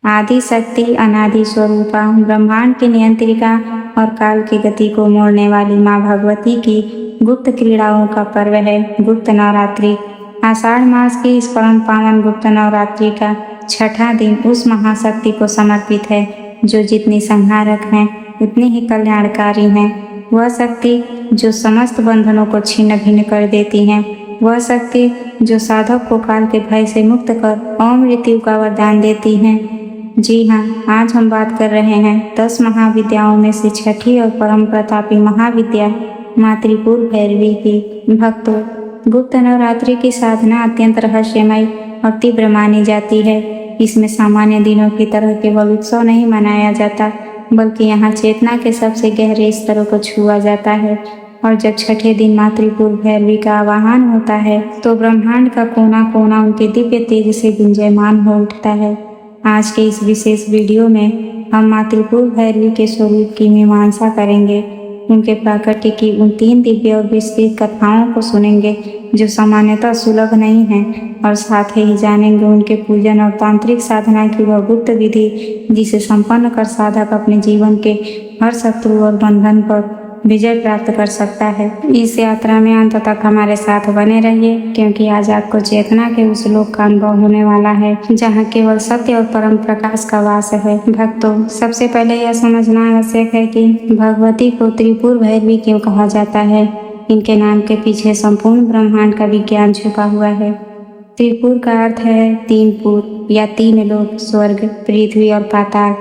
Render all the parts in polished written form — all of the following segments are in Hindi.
आदि शक्ति, अनादि स्वरूपा, ब्रह्मांड की नियंत्रिका और काल की गति को मोड़ने वाली माँ भगवती की गुप्त क्रीड़ाओं का पर्व है गुप्त नवरात्रि। आषाढ़ मास की इस परम पावन गुप्त नवरात्रि का छठा दिन उस महाशक्ति को समर्पित है जो जितनी संहारक है उतनी ही कल्याणकारी है। वह शक्ति जो समस्त बंधनों को छिन्न भिन्न कर देती है, वह शक्ति जो साधक को काल के भय से मुक्त कर अमृत्यु का वरदान देती है। जी हाँ, आज हम बात कर रहे हैं 10 महाविद्याओं में से छठी और परम प्रतापी महाविद्या माँ त्रिपुर भैरवी की। भक्तों, गुप्त नवरात्रि की साधना अत्यंत रहस्यमय और तीव्र मानी जाती है। इसमें सामान्य दिनों की तरह केवल उत्सव नहीं मनाया जाता, बल्कि यहाँ चेतना के सबसे गहरे स्तरों को छुआ जाता है। और जब छठे दिन माँ त्रिपुर भैरवी का आवाहन होता है तो ब्रह्मांड का कोना कोना उनके दिव्य तेज से गुंजयमान हो उठता है। आज के इस विशेष वीडियो में हम माँ त्रिपुर भैरवी के स्वरूप की मीमांसा करेंगे, उनके प्राकट्य की उन 3 दिव्य और विस्तृत कथाओं को सुनेंगे जो सामान्यतः सुलभ नहीं हैं, और साथ ही जानेंगे उनके पूजन और तांत्रिक साधना की वह गुप्त विधि जिसे संपन्न कर साधक अपने जीवन के हर शत्रु और बंधन पर विजय प्राप्त कर सकता है। इस यात्रा में अंत तक हमारे साथ बने रहिए, क्योंकि आज आपको चेतना के उस लोक का अनुभव होने वाला है जहाँ केवल सत्य और परम प्रकाश का वास है। भक्तों, सबसे पहले यह समझना आवश्यक है कि भगवती को त्रिपुर भैरवी क्यों कहा जाता है। इनके नाम के पीछे संपूर्ण ब्रह्मांड का विज्ञान छुपा हुआ है। त्रिपुर का अर्थ है 3 पुर या 3 लोक, स्वर्ग, पृथ्वी और पाताल।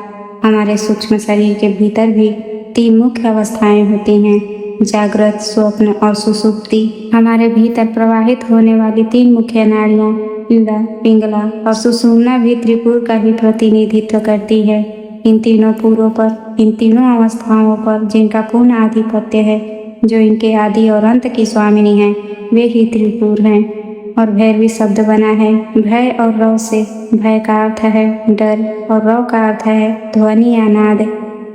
हमारे सूक्ष्म शरीर के भीतर भी 3 मुख्य अवस्थाएं होती हैं, जागृत, स्वप्न और सुषुप्ति। हमारे भीतर प्रवाहित होने वाली 3 मुख्य नाड़ियां ईड़ा, पिंगला और सुषुम्ना भी त्रिपुर का ही प्रतिनिधित्व करती है। इन तीनों पुरों पर, इन तीनों अवस्थाओं पर जिनका पूर्ण आधिपत्य है, जो इनके आदि और अंत की स्वामिनी हैं, वे ही त्रिपुर हैं। और भैरवी शब्द बना है भय और रव से। भय का अर्थ है डर और रव का अर्थ है ध्वनि या नाद,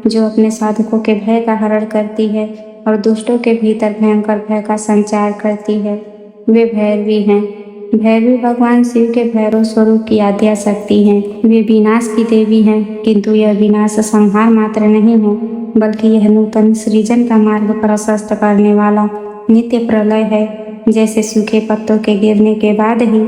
जो अपने साधकों के भय का हरण करती है और दुष्टों के भीतर भयंकर भय का संचार करती है। वे भैरवी हैं। भैरवी भगवान शिव के भैरव स्वरूप की आद्या शक्ति हैं। वे विनाश की देवी हैं, किंतु यह विनाश संहार मात्र नहीं है, बल्कि यह नूतन सृजन का मार्ग प्रशस्त करने वाला नित्य प्रलय है। जैसे सूखे पत्तों के गिरने के बाद ही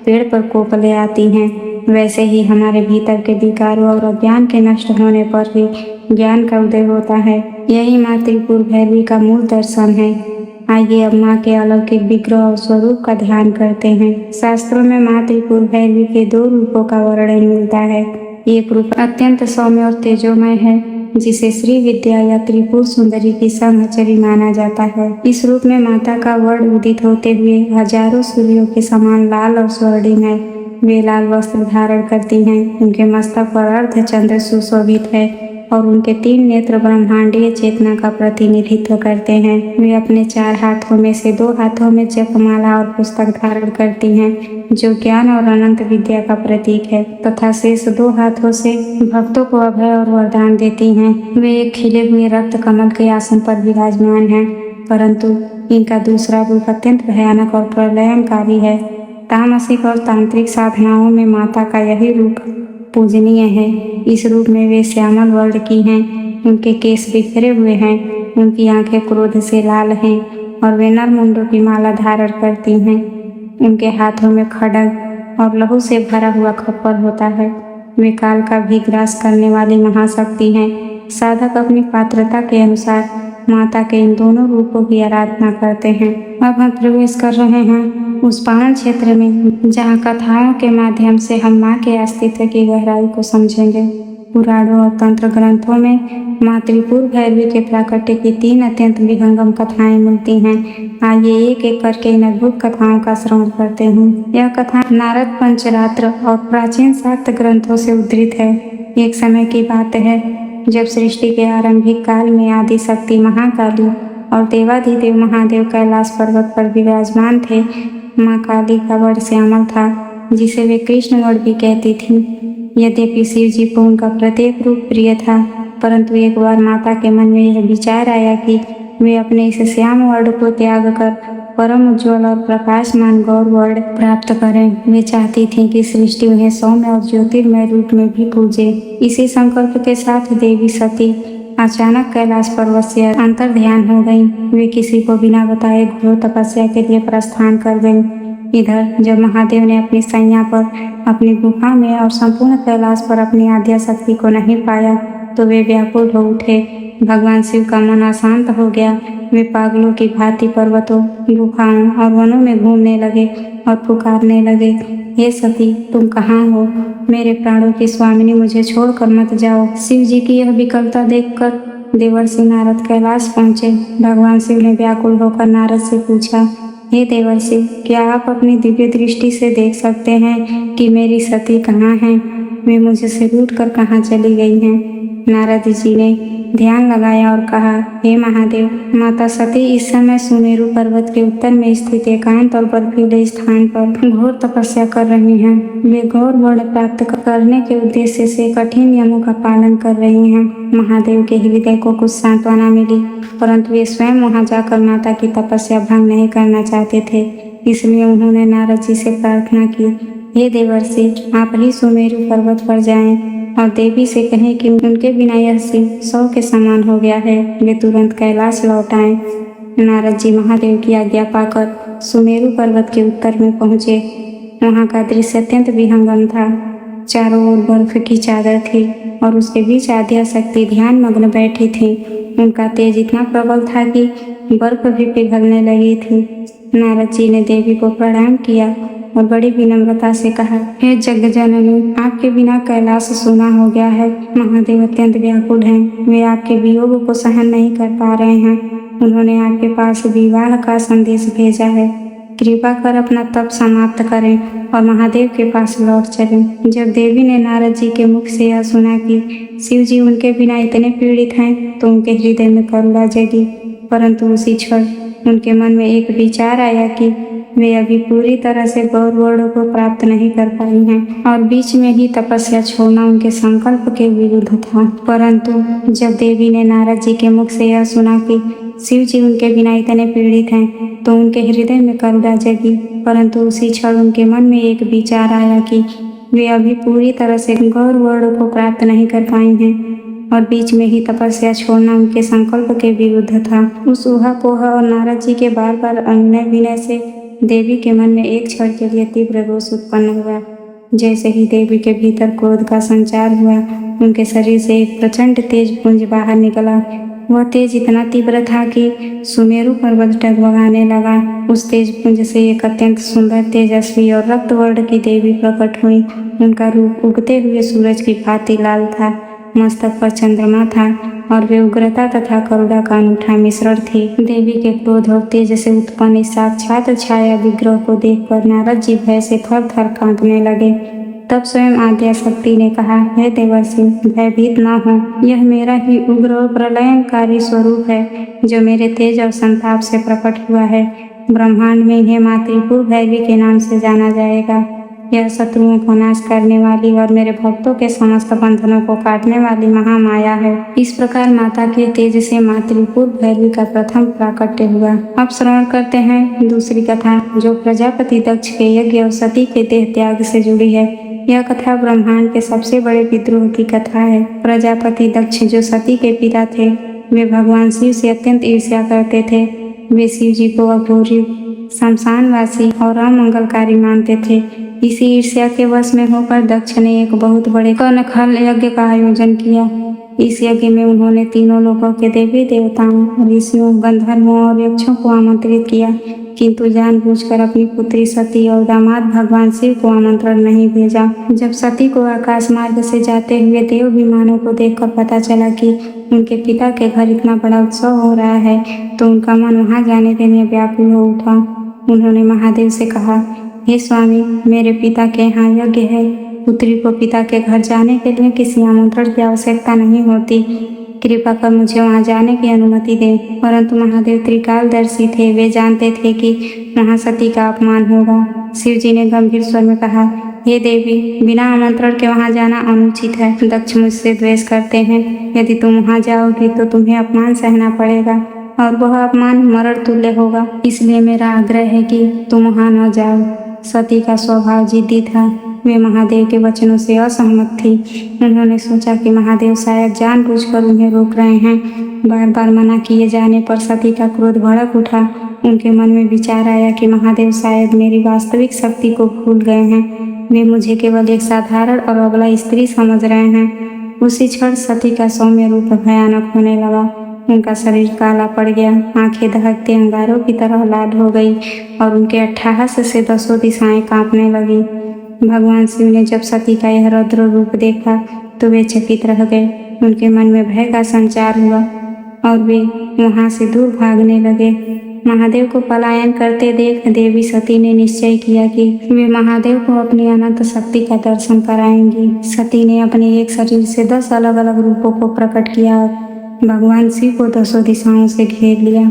पेड़ पर कोपलें आती हैं, वैसे ही हमारे भीतर के विकारों और अज्ञान के नष्ट होने पर ही ज्ञान का उदय होता है। यही माँ त्रिपुर भैरवी का मूल दर्शन है। आइए अब माँ के अलौकिक विग्रह और स्वरूप का ध्यान करते हैं। शास्त्रों में माँ त्रिपुर भैरवी के 2 रूपों का वर्णन मिलता है। एक रूप अत्यंत सौम्य और तेजोमय है, जिसे श्री विद्या या त्रिपुर सुंदरी की सहचरी माना जाता है। इस रूप में माता का वर्ण उदित होते हुए हजारों सूर्यों के समान लाल और स्वर्णिम है। वे लाल वस्त्र धारण करती हैं, उनके मस्तक पर अर्धचंद्र सुशोभित है और उनके 3 नेत्र ब्रह्मांडीय चेतना का प्रतिनिधित्व करते हैं। वे अपने 4 हाथों में से 2 हाथों में जपमाला और पुस्तक धारण करती हैं, जो ज्ञान और अनंत विद्या का प्रतीक है, तथा शेष 2 हाथों से भक्तों को अभय और वरदान देती हैं। वे एक खिले हुए रक्त कमल के आसन पर विराजमान हैं, परंतु इनका दूसरा रूप अत्यंत भयानक और प्रलयंकारी है। तामसिक और तांत्रिक साधनाओं में माता का यही रूप पूजनीय है। इस रूप में वे श्यामल वर्ण की हैं, उनके केश बिखरे हुए हैं, उनकी आंखें क्रोध से लाल हैं और वे नर मुंडों की माला धारण करती हैं। उनके हाथों में खड्ग और लहू से भरा हुआ खप्पर होता है। वे काल का भी ग्रास करने वाली महाशक्ति हैं। साधक अपनी पात्रता के अनुसार माता के इन दोनों रूपों की आराधना करते हैं। अब हम प्रवेश कर रहे हैं उस पावन क्षेत्र में जहाँ कथाओं के माध्यम से हम माँ के अस्तित्व की गहराई को समझेंगे। पुराणों और तंत्र ग्रंथों में माँ त्रिपुर भैरवी के प्राकट्य की 3 अत्यंत विहंगम कथाएं मिलती हैं। आइए एक एक करके इन अद्भुत कथाओं का श्रवण करते हैं। यह कथा नारद पंचरात्र और प्राचीन शाक्त ग्रंथों से उद्धृत है। एक समय की बात है जब सृष्टि के आरंभिक काल में आदि शक्ति महाकाली और देवाधिदेव महादेव कैलाश पर्वत पर विराजमान थे। माँ काली का वर्ण श्यामल था, जिसे वे कृष्ण वर्ण भी कहती थीं। यद्यपि शिव जी को उनका प्रत्येक रूप प्रिय था, परंतु एक बार माता के मन में यह विचार आया कि वे अपने इस श्याम वर्ण को त्याग कर परम उज्ज्वल और प्रकाशमान गौर वर्ण प्राप्त करें। वे चाहती थीं कि सृष्टि उन्हें सौम्य और ज्योतिर्मय रूप में भी पूजे। इसी संकल्प के साथ देवी सती अचानक कैलाश पर्वत से अंतर ध्यान हो गईं। वे किसी को बिना बताए घोर तपस्या के लिए प्रस्थान कर गईं। इधर जब महादेव ने अपनी सैया पर, अपनी गुफा में और संपूर्ण कैलाश पर अपनी आद्या शक्ति को नहीं पाया तो वे व्याकुल हो उठे। भगवान शिव का मन अशांत हो गया। वे पागलों की भांति पर्वतों, गुफाओं और वनों में घूमने लगे और पुकारने लगे, हे सती, तुम कहाँ हो? मेरे प्राणों की स्वामिनी, मुझे छोड़कर मत जाओ। शिव जी की यह विकलता देखकर देवर्षि नारद कैलाश पहुंचे। भगवान शिव ने व्याकुल होकर नारद से पूछा, हे देवर्षि, क्या आप अपनी दिव्य दृष्टि से देख सकते हैं कि मेरी सती कहाँ हैं? वे मुझसे रूठकर कहाँ चली गई हैं? नारद जी ने ध्यान लगाया और कहा, हे महादेव, माता सती इस समय सुमेरु पर्वत के उत्तर में स्थित एकांत और बर्फीले स्थान पर घोर तपस्या कर रही हैं। वे घोर वर्ण प्राप्त करने के उद्देश्य से कठिन नियमों का पालन कर रही हैं। महादेव के हृदय को कुछ सांत्वना मिली, परंतु वे स्वयं वहां जाकर माता की तपस्या भंग नहीं करना चाहते थे। इसलिए उन्होंने नारद जी से प्रार्थना की, हे देवर्षि, आप ही सुमेरु पर्वत पर जाएं और देवी से कहें कि उनके बिना यह शिव 100 के समान हो गया है। वे तुरंत कैलाश लौट आए। नारद जी महादेव की आज्ञा पाकर सुमेरु पर्वत के उत्तर में पहुंचे। वहां का दृश्य अत्यंत विहंगम था। चारों ओर बर्फ की चादर थी और उसके बीच आद्या शक्ति ध्यान मग्न बैठी थी। उनका तेज इतना प्रबल था कि बर्फ भी पिघलने लगी थी। नारद जी ने देवी को प्रणाम किया और बड़ी विनम्रता से कहा, हे जगजननी, आपके बिना कैलाश सूना हो गया है। महादेव अत्यंत व्याकुल हैं। वे आपके वियोग को सहन नहीं कर पा रहे हैं। उन्होंने आपके पास विवाह का संदेश भेजा है। कृपा कर अपना तप समाप्त करें और महादेव के पास लौट चलें। जब देवी ने नारद जी के मुख से यह सुना कि शिव जी उनके बिना इतने पीड़ित हैं तो उनके हृदय में करुणा जगी, परंतु उसी क्षण उनके मन में एक विचार आया कि वे अभी पूरी तरह से गौर वर्ण को प्राप्त नहीं कर पाई हैं और बीच में ही तपस्या छोड़ना उनके संकल्प के विरुद्ध था। परंतु जब देवी ने नारद जी के मुख से यह सुना कि शिव जी उनके बिना इतने पीड़ित हैं तो उनके हृदय में करुणा जगी, परंतु उसी क्षण उनके मन में एक विचार आया कि वे अभी पूरी तरह से गौर वर्ण को प्राप्त नहीं कर पाई हैं और बीच में ही तपस्या छोड़ना उनके संकल्प के विरुद्ध था। उस ऊहापोह और नारद जी के बार बार अनुनय विनय से देवी के मन में एक क्षण के लिए तीव्र रोष उत्पन्न हुआ। जैसे ही देवी के भीतर क्रोध का संचार हुआ, उनके शरीर से एक प्रचंड तेज पुंज बाहर निकला। वह तेज इतना तीव्र था कि सुमेरु पर्वत डगमगाने लगा। उस तेज पुंज से एक अत्यंत सुंदर, तेजस्वी और रक्त वर्ण की देवी प्रकट हुई। उनका रूप उगते हुए सूरज की भांति लाल था। मस्तक पर चंद्रमा था और वे उग्रता तथा करुणा का अनूठा मिश्रण थी। देवी के क्रोध और तेज से उत्पन्न इस साक्षात छाया विग्रह को देखकर नारद जी भय से थर थर कांपने लगे। तब स्वयं आद्या शक्ति ने कहा, हे देवर्षि, भयभीत न हो। यह मेरा ही उग्र और प्रलयंकारी स्वरूप है जो मेरे तेज और संताप से प्रकट हुआ है। ब्रह्मांड में इन्हें मातृपुर भैरवी के नाम से जाना जाएगा। यह शत्रुओं को नाश करने वाली और मेरे भक्तों के समस्त बंधनों को काटने वाली महामाया है। इस प्रकार माता के तेज से मातृपुर भैरवी का प्रथम प्राकट्य हुआ। अब श्रवण करते हैं दूसरी कथा, जो प्रजापति दक्ष के यज्ञ और सती के देह त्याग से जुड़ी है। यह कथा ब्रह्मांड के सबसे बड़े विद्रोह की कथा है। प्रजापति दक्ष, जो सती के पिता थे, वे भगवान शिव से अत्यंत ईर्ष्या करते थे। वे शिव जी को अघोरी, शमशानवासी और अमंगलकारी मानते थे। इसी ईर्ष्या के वश में होकर दक्ष ने एक बहुत बड़े कर्णखल यज्ञ का आयोजन किया। इस यज्ञ में उन्होंने तीनों लोकों के देवी देवताओं, ऋषियों, गंधर्वों और यक्षों को आमंत्रित किया, किंतु जानबूझकर अपनी पुत्री सती और दामाद भगवान शिव को आमंत्रण नहीं भेजा। जब सती को आकाश मार्ग से जाते हुए देव विमानों को देखकर पता चला कि उनके पिता के घर इतना बड़ा उत्सव हो रहा है तो उनका मन वहां जाने के लिए व्याकुल हो उठा। उन्होंने महादेव से कहा, हे स्वामी, मेरे पिता के यहाँ यज्ञ है। पुत्री को पिता के घर जाने के लिए किसी आमंत्रण की आवश्यकता नहीं होती। कृपा कर मुझे वहाँ जाने की अनुमति दें। परंतु महादेव त्रिकालदर्शी थे। वे जानते थे कि वहाँ सती का अपमान होगा। शिव जी ने गंभीर स्वर में कहा, हे देवी, बिना आमंत्रण के वहाँ जाना अनुचित है। दक्ष मुझसे द्वेष करते हैं। यदि तुम वहाँ जाओगी तो तुम्हें अपमान सहना पड़ेगा। और वह अपमान मरण तुल्य होगा। इसलिए मेरा आग्रह है कि तुम वहाँ न जाओ। सती का स्वभाव जिद्दी था। वे महादेव के वचनों से असहमत थी। उन्होंने सोचा कि महादेव शायद जानबूझकर उन्हें रोक रहे हैं। बार बार मना किए जाने पर सती का क्रोध भड़क उठा। उनके मन में विचार आया कि महादेव शायद मेरी वास्तविक शक्ति को भूल गए हैं। वे मुझे केवल एक साधारण और अबला स्त्री समझ रहे हैं। उसी क्षण सती का सौम्य रूप भयानक होने लगा। उनका शरीर काला पड़ गया, आंखें दहकते अंगारों की तरह लाल हो गई और उनके अट्टहास से 10 दिशाएं कांपने लगी। भगवान शिव ने जब सती का यह रौद्र रूप देखा तो वे चकित रह गए। उनके मन में भय का संचार हुआ और वे वहां से दूर भागने लगे। महादेव को पलायन करते देख देवी सती ने निश्चय किया कि वे महादेव को अपनी अनंत शक्ति का दर्शन कराएंगी। सती ने अपने एक शरीर से 10 अलग अलग रूपों को प्रकट किया और भगवान शिव को 10 दिशाओं से घेर लिया।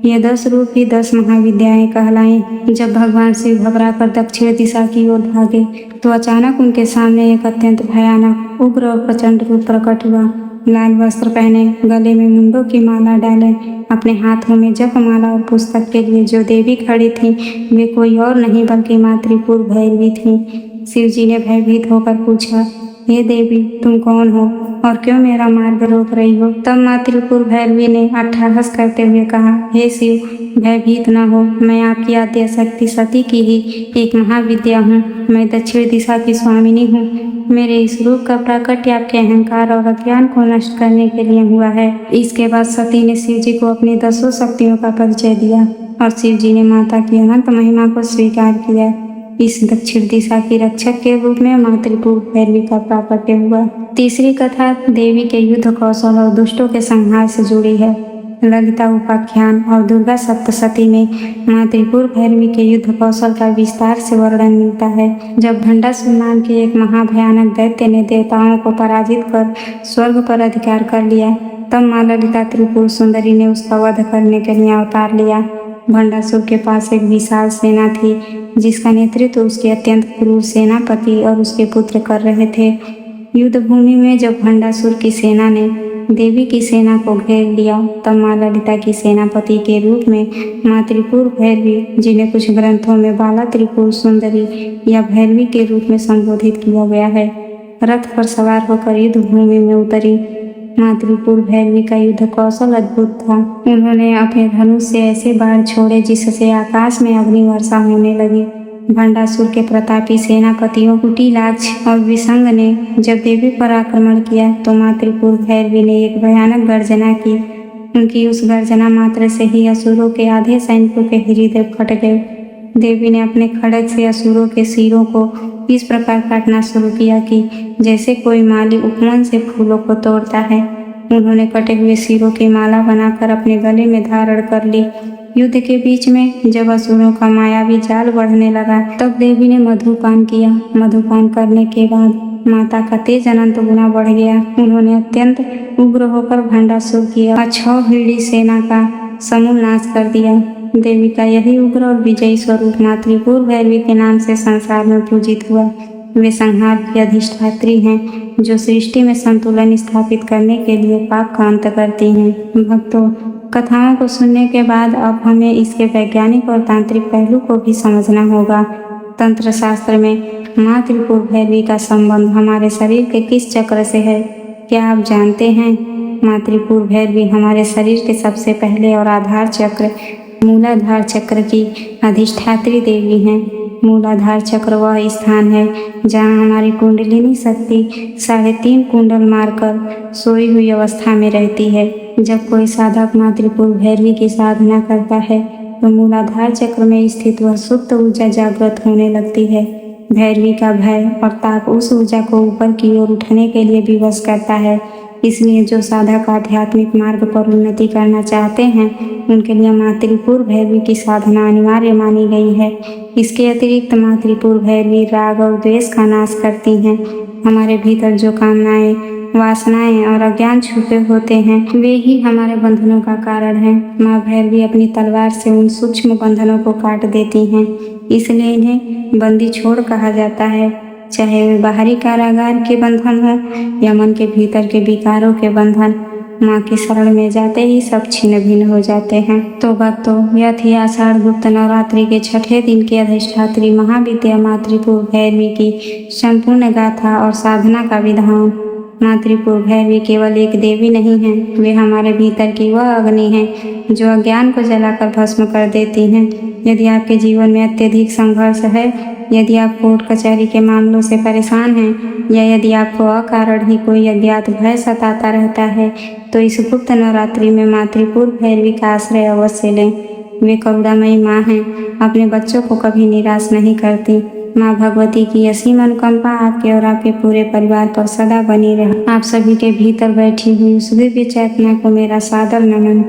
ये 10 रूप ही 10 महाविद्याएं कहलाएं। जब भगवान शिव घबराकर दक्षिण दिशा की ओर भागे तो अचानक उनके सामने एक अत्यंत भयानक, उग्र और प्रचंड रूप प्रकट हुआ। लाल वस्त्र पहने, गले में मुंडों की माला डाले, अपने हाथों में जपमाला और पुस्तक के लिए जो देवी खड़ी थी वे कोई और नहीं बल्कि माँ त्रिपुर भैरवी थी। शिव जी ने भयभीत होकर पूछा, हे देवी, तुम कौन हो और क्यों मेरा मार्ग रोक रही हो? तब माँ त्रिपुर भैरवी ने अट्टहास करते हुए कहा, हे शिव, भयभीत न हो। मैं आपकी आद्य शक्ति सती की ही एक महाविद्या हूँ। मैं दक्षिण दिशा की स्वामिनी हूँ। मेरे इस रूप का प्राकट्य आपके अहंकार और अज्ञान को नष्ट करने के लिए हुआ है। इसके बाद सती ने शिव जी को अपनी 10 शक्तियों का परिचय दिया और शिव जी ने माता की अनंत महिमा को स्वीकार किया। इस दक्षिण दिशा की रक्षक के रूप में माँ त्रिपुर भैरवी का प्राकट्य हुआ। तीसरी कथा देवी के युद्ध कौशल और दुष्टों के संहार से जुड़ी है। ललिता उपाख्यान और दुर्गा सप्तशती में माँ त्रिपुर भैरवी के युद्ध कौशल का विस्तार से वर्णन मिलता है। जब भंडासुर नाम के एक महाभयानक दैत्य ने देवताओं को पराजित कर स्वर्ग पर अधिकार कर लिया, तब माँ ललिता त्रिपुर सुंदरी ने उसका वध करने के लिए अवतार लिया। भंडासुर के पास एक विशाल सेना थी जिसका नेतृत्व उसके अत्यंत क्रूर सेनापति और उसके पुत्र कर रहे थे। युद्ध भूमि में जब भंडासुर की सेना ने देवी की सेना को घेर लिया, तब माँ ललिता की सेनापति के रूप में माँ त्रिपुर भैरवी, जिन्हें कुछ ग्रंथों में बाला त्रिपुर सुंदरी या भैरवी के रूप में संबोधित किया गया है, रथ पर सवार होकर युद्ध भूमि में उतरी। माँ त्रिपुर भैरवी का युद्ध कौशल अद्भुत था। उन्होंने अपने धनुष से ऐसे बाण छोड़े जिससे आकाश में अग्नि वर्षा होने लगी। भंडासुर के प्रतापी सेनापतियों कुटिलाक्ष और विसंग ने जब देवी पर आक्रमण किया तो माँ त्रिपुर भैरवी ने एक भयानक गर्जना की। उनकी उस गर्जना मात्र से ही असुरों के आधे सैनिकों के हृदय फट गए। देवी ने अपने खड्ग से असुरों के सिरों को इस प्रकार काटना शुरू किया कि जैसे कोई माली उपवन से फूलों को तोड़ता है। उन्होंने कटे हुए सिरों की माला बनाकर अपने गले में धारण कर ली। युद्ध के बीच में जब असुरों का मायावी जाल बढ़ने लगा, तब देवी ने मधुपान किया। मधुपान करने के बाद माता का तेज अनंत गुना बढ़ गया। उन्होंने अत्यंत उग्र होकर भंडासुर की अक्षौहिणी सेना का समूल नाश कर दिया। देवी का यही उग्र और विजयी स्वरूप माँ त्रिपुर भैरवी के नाम से संसार में पूजित हुआ। वे संहार की अधिष्ठात्री हैं जो सृष्टि में संतुलन स्थापित करने के लिए पाप का अंत करती हैं। भक्तों, कथाओं को सुनने के बाद अब हमें इसके वैज्ञानिक और तांत्रिक पहलू को भी समझना होगा। तंत्र शास्त्र में माँ त्रिपुर भैरवी का संबंध हमारे शरीर के किस चक्र से है, क्या आप जानते हैं? माँ त्रिपुर भैरवी हमारे शरीर के सबसे पहले और आधार चक्र मूलाधार चक्र की अधिष्ठात्री देवी हैं। मूलाधार चक्र वह स्थान है जहाँ हमारी कुंडलिनी शक्ति 3.5 कुंडल मारकर सोई हुई अवस्था में रहती है। जब कोई साधक माँ त्रिपुर भैरवी की साधना करता है तो मूलाधार चक्र में स्थित वह सुप्त ऊर्जा जागृत होने लगती है। भैरवी का भय और ताप उस ऊर्जा को ऊपर की ओर उठने के लिए विवश करता है। इसलिए जो साधक आध्यात्मिक मार्ग पर उन्नति करना चाहते हैं उनके लिए माँ त्रिपुर भैरवी की साधना अनिवार्य मानी गई है। इसके अतिरिक्त माँ त्रिपुर भैरवी राग और द्वेष का नाश करती हैं। हमारे भीतर जो कामनाएं, वासनाएं और अज्ञान छुपे होते हैं वे ही हमारे बंधनों का कारण हैं। माँ भैरवी अपनी तलवार से उन सूक्ष्म बंधनों को काट देती हैं। इसलिए इन्हें बंदी छोड़ कहा जाता है। चाहे वे बाहरी कारागार के बंधन हो या मन के भीतर के विकारों के बंधन, माँ की शरण में जाते ही सब छिन्न भिन्न हो जाते हैं। तो भक्तों, यह थी आषाढ़ गुप्त नवरात्रि के छठे दिन की अधिष्ठात्री महाविद्या मातृपुर भैरवी की संपूर्ण गाथा और साधना का विधान। मातृपुर भैरवी केवल एक देवी नहीं है, वे हमारे भीतर की वह अग्नि है जो अज्ञान को जलाकर भस्म कर देती हैं। यदि आपके जीवन में अत्यधिक संघर्ष है, यदि आप कोर्ट कचहरी के मामलों से परेशान हैं, या यदि आपको अकारण ही कोई अज्ञात भय सताता रहता है, तो इस गुप्त नवरात्रि में मातृपुर भैरवी का आश्रय अवश्य लें। वे करुणामयी माँ हैं, अपने बच्चों को कभी निराश नहीं करती। माँ भगवती की असीम अनुकंपा आपके और आपके पूरे परिवार पर सदा बनी रहे। आप सभी के भीतर बैठी हुई उस दिव्य चेतना को मेरा सादर नमन।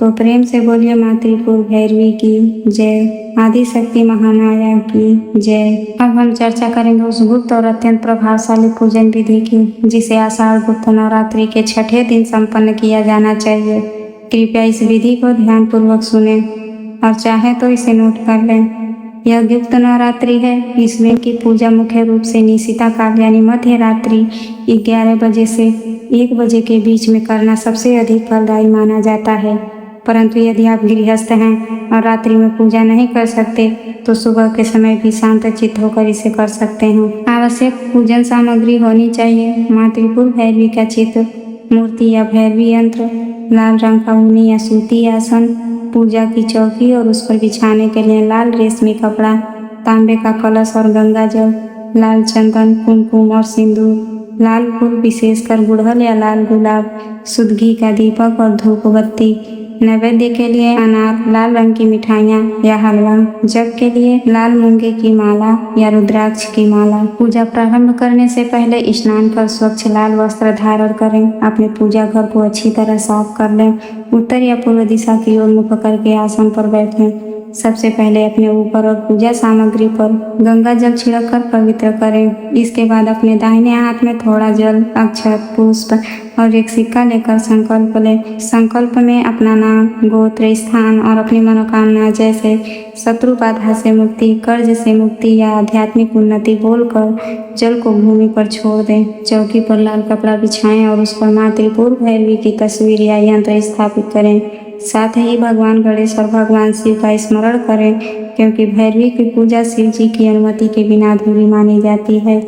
तो प्रेम से बोलिए मातृपुर भैरवी की जय, आदि शक्ति महामाया की जय। अब हम चर्चा करेंगे उस गुप्त और अत्यंत प्रभावशाली पूजन विधि की, जिसे आषाढ़ गुप्त नवरात्रि के छठे दिन संपन्न किया जाना चाहिए। कृपया इस विधि को ध्यानपूर्वक सुने और चाहे तो इसे नोट कर लें। यह गुप्त नवरात्रि है। इस दिन की पूजा मुख्य रूप से निशिता काल यानी मध्य रात्रि 11 बजे से 1 बजे के बीच में करना सबसे अधिक फलदायी माना जाता है। परंतु यदि आप गृहस्थ हैं और रात्रि में पूजा नहीं कर सकते, तो सुबह के समय भी शांत चित्त होकर इसे कर सकते हैं। आवश्यक पूजन सामग्री होनी चाहिए। मातृपुर भैरवी का चित्र, मूर्ति या भैरवी यंत्र, लाल रंग का ऊनी या सूती आसन, पूजा की चौकी और उस पर बिछाने के लिए लाल रेशमी कपड़ा, तांबे का कलश और गंगा जल, लाल चंदन, कुमकुम और सिंदूर, लाल फूल विशेषकर गुड़हल या लाल गुलाब, शुद्ध घी का दीपक और धूप बत्ती, नैवेद्य के लिए अनार, लाल रंग की मिठाइयाँ या हलवा, जप के लिए लाल मूंगे की माला या रुद्राक्ष की माला। पूजा प्रारंभ करने से पहले स्नान कर स्वच्छ लाल वस्त्र धारण करें। अपने पूजा घर को अच्छी तरह साफ कर लें। उत्तर या पूर्व दिशा की ओर मुख करके आसन पर बैठें। सबसे पहले अपने ऊपर और पूजा सामग्री पर गंगा जल छिड़क कर पवित्र करें। इसके बाद अपने दाहिने हाथ में थोड़ा जल, अक्षत, पुष्प और एक सिक्का लेकर संकल्प लें। संकल्प में अपना नाम, गोत्र, स्थान और अपनी मनोकामना जैसे शत्रु बाधा से मुक्ति, कर्ज से मुक्ति या आध्यात्मिक उन्नति बोलकर जल को भूमि पर छोड़ दें। चौकी पर लाल कपड़ा बिछाएं और उस पर मातृपुर भैरवी की तस्वीर या यंत्र स्थापित करें। साथ ही भगवान गणेश और भगवान शिव का स्मरण करें, क्योंकि भैरवी की पूजा शिव जी की अनुमति के बिना अधूरी मानी जाती है।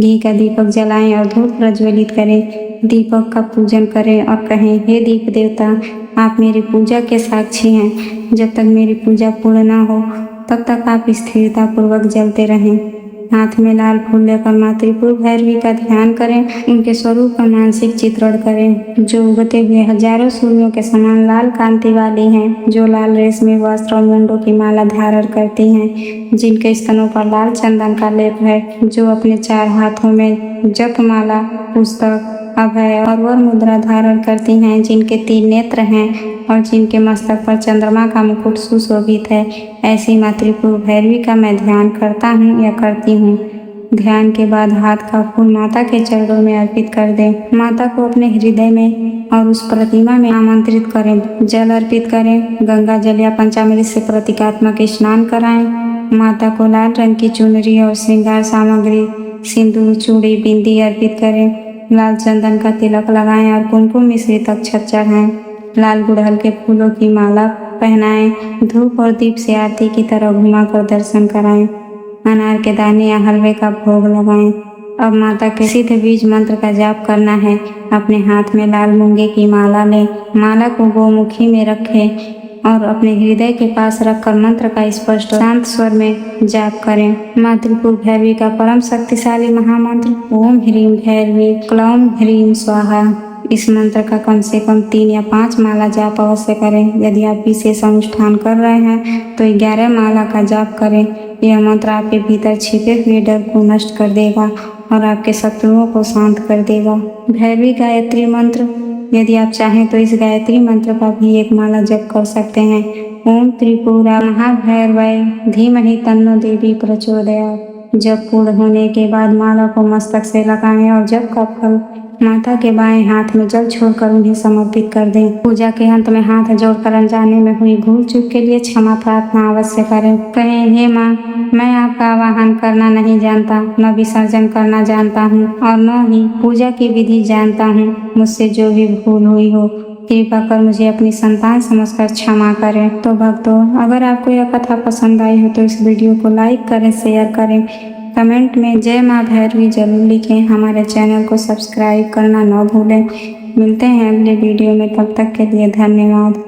घी का दीपक जलाएं और धूप प्रज्वलित करें। दीपक का पूजन करें और कहें, हे दीप देवता, आप मेरी पूजा के साक्षी हैं। जब तक मेरी पूजा पूर्ण न हो, तब तक आप स्थिरता पूर्वक जलते रहें। हाथ में लाल फूल लेकर मातृपुर भैरवी का ध्यान करें। उनके स्वरूप का मानसिक चित्रण करें, जो उगते हुए हजारों सूर्यों के समान लाल कांति वाली हैं, जो लाल रेशमी वस्त्र और मुंडों की माला धारण करती हैं, जिनके स्तनों पर लाल चंदन का लेप है, जो अपने 4 हाथों में जपमाला, पुस्तक, अभय और वर मुद्रा धारण करती हैं, जिनके 3 नेत्र हैं और जिनके मस्तक पर चंद्रमा का मुकुट सुशोभित है। ऐसी मातृपुर भैरवी का मैं ध्यान करता हूँ या करती हूँ। ध्यान के बाद हाथ का फूल माता के चरणों में अर्पित कर दें। माता को अपने हृदय में और उस प्रतिमा में आमंत्रित करें। जल अर्पित करें। गंगा जल या पंचामृत से प्रतीकात्मक स्नान कराएं। माता को लाल रंग की चुनरी और श्रृंगार सामग्री, सिंदूर, चूड़ी, बिंदी अर्पित करें। लाल चंदन का तिलक लगाएं और कुमकुम मिश्रित अक्षत चढ़ाएं। लाल गुड़हल के फूलों की माला पहनाएं। धूप और दीप से आरती की तरह घुमाकर दर्शन कराएं। अनार के दाने या हलवे का भोग लगाएं। अब माता के सिद्ध बीज मंत्र का जाप करना है। अपने हाथ में लाल मूंगे की माला लें। माला को गोमुखी में रखें और अपने हृदय के पास रखकर मंत्र का स्पष्ट शांत स्वर में जाप करें। मातृपुर भैरवी का परम शक्तिशाली महामंत्र ओम ह्रीम भैरवी क्लौम ह्रीम स्वाहा। इस मंत्र का कम से कम 3 या 5 माला जाप अवश्य करें। यदि आप विशेष अनुष्ठान कर रहे हैं तो 11 माला का जाप करें। यह मंत्र आपके भीतर छिपे हुए डर को नष्ट कर देगा और आपके शत्रुओं को शांत कर देगा। भैरवी गायत्री मंत्र, यदि आप चाहें तो इस गायत्री मंत्र का भी एक माला जप कर सकते हैं। ओम त्रिपुरा महाभैरवाय धीमहि तन्नो देवी प्रचोदयात्। जप पूर्ण होने के बाद माला को मस्तक से लगाएं और जप का फल माता के बाएं हाथ में जल छोड़कर उन्हें समर्पित कर दें। पूजा के अंत में हाथ जोड़कर अनजाने में हुई भूल चूक के लिए क्षमा प्रार्थना अवश्य करें। कहें, हे माँ, मैं आपका आवाहन करना नहीं जानता, न विसर्जन करना जानता हूँ और न ही पूजा की विधि जानता हूँ। मुझसे जो भी भूल हुई हो कृपा कर मुझे अपनी संतान समझकर क्षमा करें। तो भक्तों, अगर आपको यह कथा पसंद आई हो तो इस वीडियो को लाइक करें, शेयर करें, कमेंट में जय माँ भैरवी जरूर लिखें। हमारे चैनल को सब्सक्राइब करना न भूलें। मिलते हैं अगले वीडियो में, तब तक के लिए धन्यवाद।